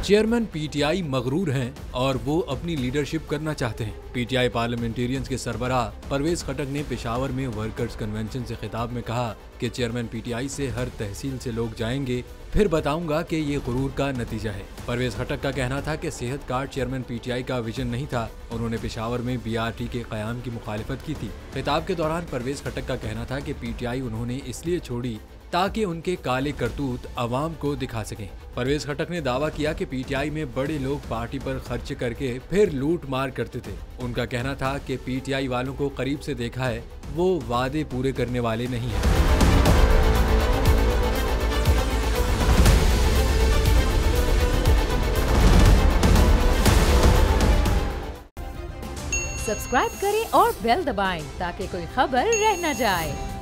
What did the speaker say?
Chairman PTI मगरूर हैं और वो अपनी लीडरशिप करना चाहते हैं। पीटीआई पार्लियामेंटेरियंस के सरबराह परवेज खटक ने पेशावर में वर्कर्स कन्वेंशन से खिताब में कहा कि चेयरमैन पीटीआई से हर तहसील से लोग जाएंगे, फिर बताऊंगा कि ये गुरूर का नतीजा है। परवेज खटक का कहना था कि सेहत कार्ड चेयरमैन पीटीआई का विजन नहीं था। उन्होंने पेशावर में बीआरटी के कयाम की मुखालिफत की थी। खिताब के दौरान परवेज खटक का कहना था कि पीटीआई उन्होंने इसलिए छोड़ी ताकि उनके काले करतूत अवाम को दिखा सकें। परवेज खटक ने दावा किया कि पीटीआई में बड़े लोग पार्टी पर खर्च करके फिर लूट मार करते थे। उनका कहना था कि पीटीआई वालों को करीब से देखा है, वो वादे पूरे करने वाले नहीं हैं। सब्सक्राइब करें और बेल दबाएं ताकि कोई खबर रह न जाए।